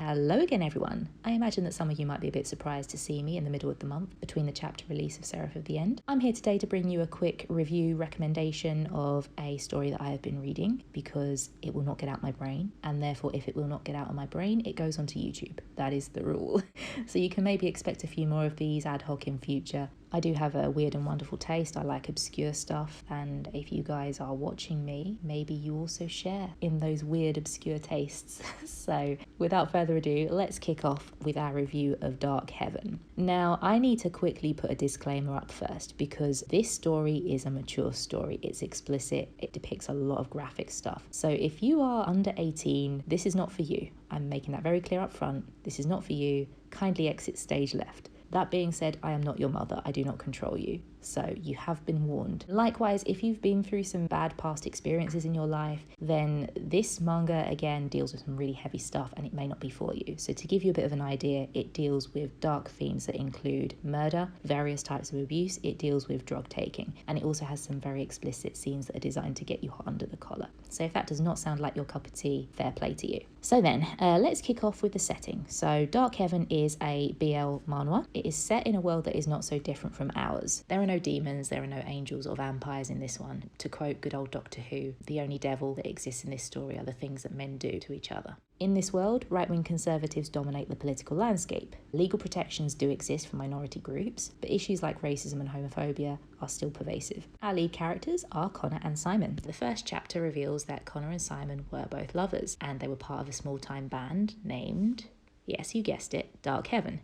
Hello again, everyone. I imagine that some of you might be a bit surprised to see me in the middle of the month between the chapter release of Seraph of the End. I'm here today to bring you a quick review recommendation of a story that I have been reading because it will not get out my brain, and therefore if it will not get out of my brain, it goes onto YouTube. That is the rule. So you can maybe expect a few more of these ad hoc in future. I do have a weird and wonderful taste. I like obscure stuff, and if you guys are watching me, maybe you also share in those weird obscure tastes. So without further ado, let's kick off with our review of Dark Heaven. Now, I need to quickly put a disclaimer up first because this story is a mature story. It's explicit. It depicts a lot of graphic stuff. So if you are under 18, this is not for you. I'm making that very clear up front. This is not for you. Kindly exit stage left. That being said, I am not your mother. I do not control you. So you have been warned. Likewise, if you've been through some bad past experiences in your life, then this manga again deals with some really heavy stuff and it may not be for you. So to give you a bit of an idea, it deals with dark themes that include murder, various types of abuse, it deals with drug taking, and it also has some very explicit scenes that are designed to get you hot under the collar. So if that does not sound like your cup of tea, fair play to you. So then, let's kick off with the setting. So Dark Heaven is a BL manhwa. It is set in a world that is not so different from ours. There are no demons, there are no angels or vampires in this one. To quote good old Doctor Who, the only devil that exists in this story are the things that men do to each other. In this world, right-wing conservatives dominate the political landscape. Legal protections do exist for minority groups, but issues like racism and homophobia are still pervasive. Our lead characters are Conor and Simon. The first chapter reveals that Conor and Simon were both lovers, and they were part of a small-time band named... yes, you guessed it, Dark Heaven.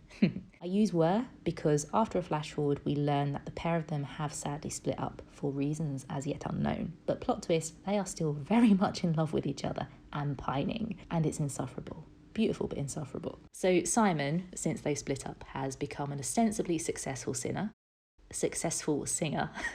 I use were because after a flash forward, we learn that the pair of them have sadly split up for reasons as yet unknown. But plot twist, they are still very much in love with each other and pining, and it's insufferable. Beautiful but insufferable. So Simon, since they split up, has become an ostensibly successful singer.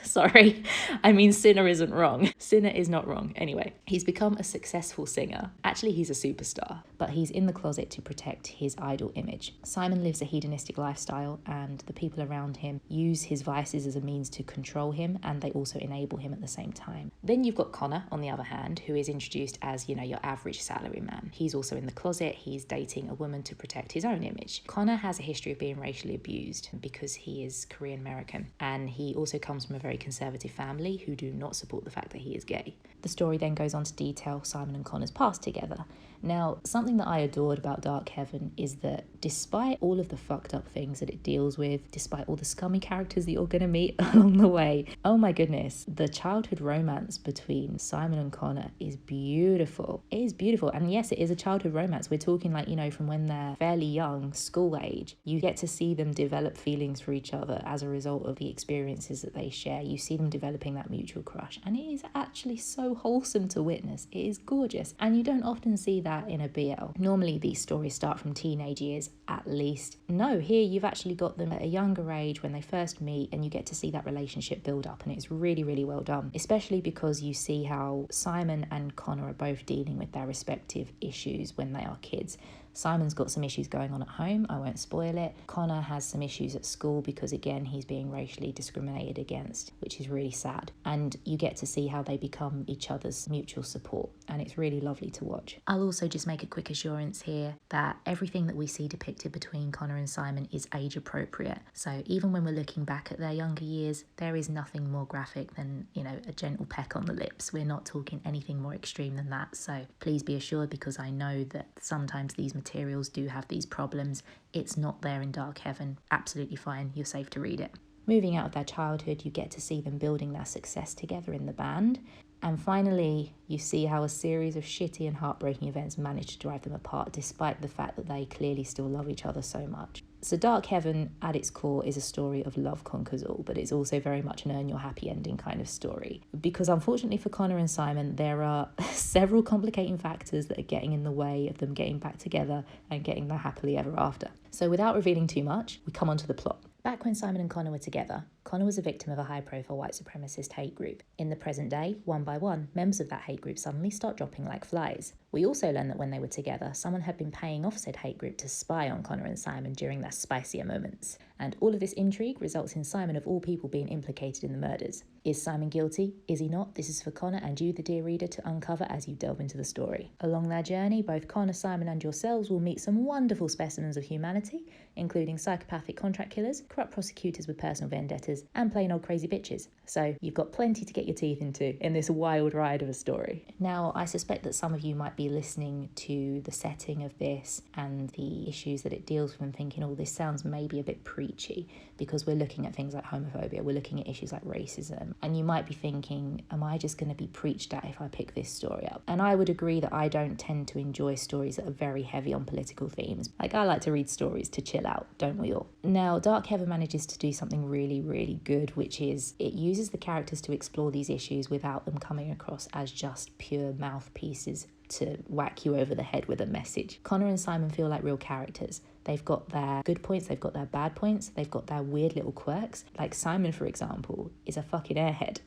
Sorry, I mean sinner isn't wrong. Sinner is not wrong. Anyway, he's become a successful singer. Actually, he's a superstar, but he's in the closet to protect his idol image. Simon lives a hedonistic lifestyle, and the people around him use his vices as a means to control him, and they also enable him at the same time. Then you've got Conor, on the other hand, who is introduced as, you know, your average salaryman. He's also in the closet. He's dating a woman to protect his own image. Conor has a history of being racially abused because he is Korean American. And he also comes from a very conservative family who do not support the fact that he is gay. The story then goes on to detail Simon and Conor's past together. Now, something that I adored about Dark Heaven is that despite all of the fucked up things that it deals with, despite all the scummy characters that you're going to meet along the way, oh my goodness, the childhood romance between Simon and Conor is beautiful. It is beautiful. And yes, it is a childhood romance. We're talking like, you know, from when they're fairly young, school age. You get to see them develop feelings for each other as a result of the experiences that they share. You see them developing that mutual crush. And it is actually so wholesome to witness. It is gorgeous. And you don't often see that in a BL. Normally these stories start from teenage years at least. No, here you've actually got them at a younger age when they first meet, and you get to see that relationship build up, and it's really, really well done, especially because you see how Simon and Conor are both dealing with their respective issues when they are kids. Simon's got some issues going on at home, I won't spoil it. Conor has some issues at school because, again, he's being racially discriminated against, which is really sad. And you get to see how they become each other's mutual support, and it's really lovely to watch. I'll also just make a quick assurance here that everything that we see depicted between Conor and Simon is age appropriate. So even when we're looking back at their younger years, there is nothing more graphic than, you know, a gentle peck on the lips. We're not talking anything more extreme than that. So please be assured, because I know that sometimes these materials do have these problems. It's not there in Dark Heaven. Absolutely fine. You're safe to read it. Moving out of their childhood, you get to see them building their success together in the band. And finally, you see how a series of shitty and heartbreaking events manage to drive them apart, despite the fact that they clearly still love each other so much. So Dark Heaven, at its core, is a story of love conquers all, but it's also very much an earn your happy ending kind of story. Because unfortunately for Conor and Simon, there are several complicating factors that are getting in the way of them getting back together and getting their happily ever after. So without revealing too much, we come on to the plot. Back when Simon and Conor were together, Conor was a victim of a high-profile white supremacist hate group. In the present day, one by one, members of that hate group suddenly start dropping like flies. We also learn that when they were together, someone had been paying off said hate group to spy on Conor and Simon during their spicier moments. And all of this intrigue results in Simon of all people being implicated in the murders. Is Simon guilty? Is he not? This is for Conor and you, the dear reader, to uncover as you delve into the story. Along their journey, both Conor, Simon and yourselves will meet some wonderful specimens of humanity, including psychopathic contract killers, corrupt prosecutors with personal vendettas, and plain old crazy bitches. So you've got plenty to get your teeth into in this wild ride of a story. Now, I suspect that some of you might be listening to the setting of this and the issues that it deals with and thinking, oh, this sounds maybe a bit preachy, because we're looking at things like homophobia, we're looking at issues like racism, and you might be thinking, am I just going to be preached at if I pick this story up? And I would agree that I don't tend to enjoy stories that are very heavy on political themes. Like, I like to read stories to chill out, don't we all? Now, Dark Heaven manages to do something really, really good, which is it uses the characters to explore these issues without them coming across as just pure mouthpieces to whack you over the head with a message. Conor and Simon feel like real characters. They've got their good points, they've got their bad points, they've got their weird little quirks. Like Simon, for example, is a fucking airhead.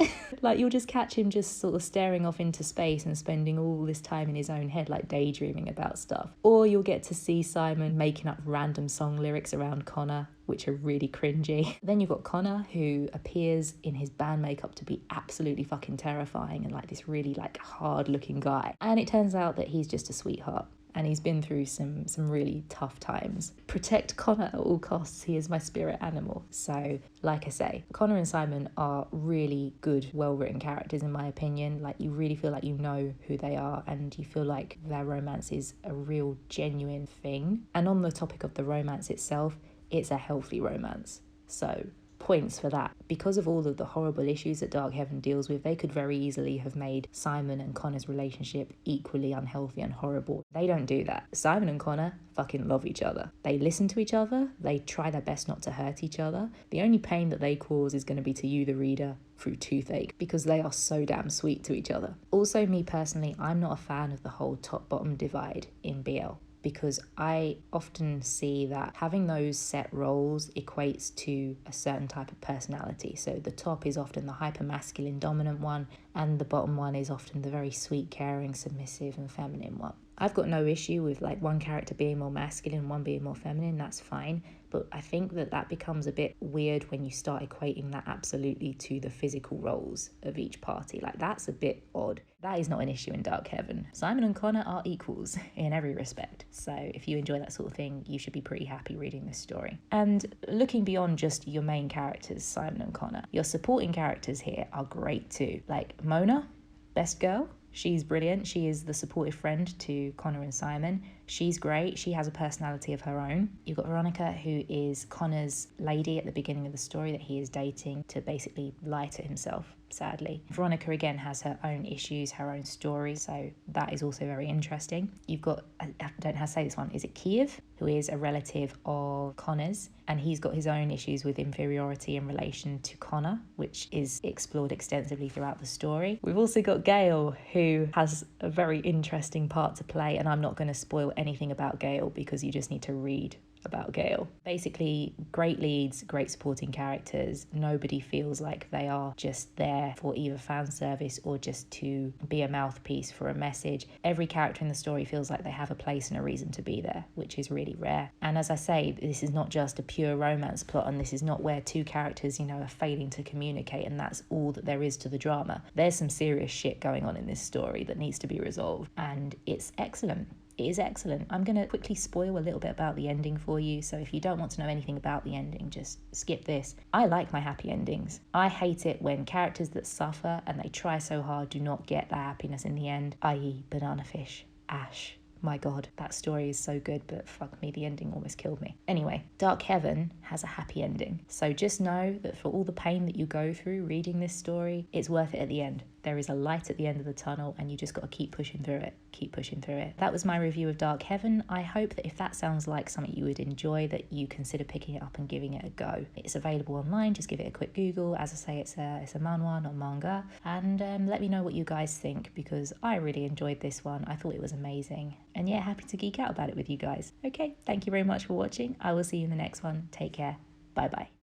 Like, you'll just catch him just sort of staring off into space and spending all this time in his own head, like daydreaming about stuff. Or you'll get to see Simon making up random song lyrics around Conor, which are really cringy. Then you've got Conor, who appears in his band makeup to be absolutely fucking terrifying and like this really like hard looking guy. And it turns out that he's just a sweetheart. And he's been through some really tough times. Protect Conor at all costs. He is my spirit animal. So, like I say, Conor and Simon are really good, well-written characters in my opinion. Like, you really feel like you know who they are and you feel like their romance is a real, genuine thing. And on the topic of the romance itself, it's a healthy romance. So, points for that. Because of all of the horrible issues that Dark Heaven deals with, they could very easily have made Simon and Conor's relationship equally unhealthy and horrible. They don't do that. Simon and Conor fucking love each other. They listen to each other. They try their best not to hurt each other. The only pain that they cause is going to be to you, the reader, through toothache, because they are so damn sweet to each other. Also, me personally, I'm not a fan of the whole top-bottom divide in BL, because I often see that having those set roles equates to a certain type of personality. So the top is often the hyper-masculine dominant one, and the bottom one is often the very sweet, caring, submissive and feminine one. I've got no issue with like one character being more masculine, one being more feminine, that's fine. But I think that becomes a bit weird when you start equating that absolutely to the physical roles of each party. Like, that's a bit odd. That is not an issue in Dark Heaven. Simon and Conor are equals in every respect. So if you enjoy that sort of thing, you should be pretty happy reading this story. And looking beyond just your main characters, Simon and Conor, your supporting characters here are great too. Like Mona, best girl. She's brilliant. She is the supportive friend to Conor and Simon. She's great. She has a personality of her own. You've got Veronica, who is Conor's lady at the beginning of the story that he is dating to basically lie to himself, sadly. Veronica, again, has her own issues, her own story, so that is also very interesting. You've got, I don't know how to say this one, is it Kiev, who is a relative of Conor's, and he's got his own issues with inferiority in relation to Conor, which is explored extensively throughout the story. We've also got Gail, who has a very interesting part to play, and I'm not going to spoil anything about Gail because you just need to read about Gail. Basically, great leads, great supporting characters. Nobody feels like they are just there for either fan service or just to be a mouthpiece for a message. Every character in the story feels like they have a place and a reason to be there, which is really rare. And as I say, this is not just a pure romance plot, and this is not where two characters, are failing to communicate and that's all that there is to the drama. There's some serious shit going on in this story that needs to be resolved, and it's excellent. It is excellent. I'm going to quickly spoil a little bit about the ending for you, so if you don't want to know anything about the ending, just skip this. I like my happy endings. I hate it when characters that suffer and they try so hard do not get their happiness in the end, i.e. Banana Fish, Ash. My God, that story is so good, but fuck me, the ending almost killed me. Anyway, Dark Heaven has a happy ending. So just know that for all the pain that you go through reading this story, it's worth it at the end. There is a light at the end of the tunnel and you just got to keep pushing through it. Keep pushing through it. That was my review of Dark Heaven. I hope that if that sounds like something you would enjoy, that you consider picking it up and giving it a go. It's available online. Just give it a quick Google. As I say, it's a manhwa, not manga. And let me know what you guys think, because I really enjoyed this one. I thought it was amazing. And yeah, happy to geek out about it with you guys. Okay, thank you very much for watching. I will see you in the next one. Take care. Bye bye.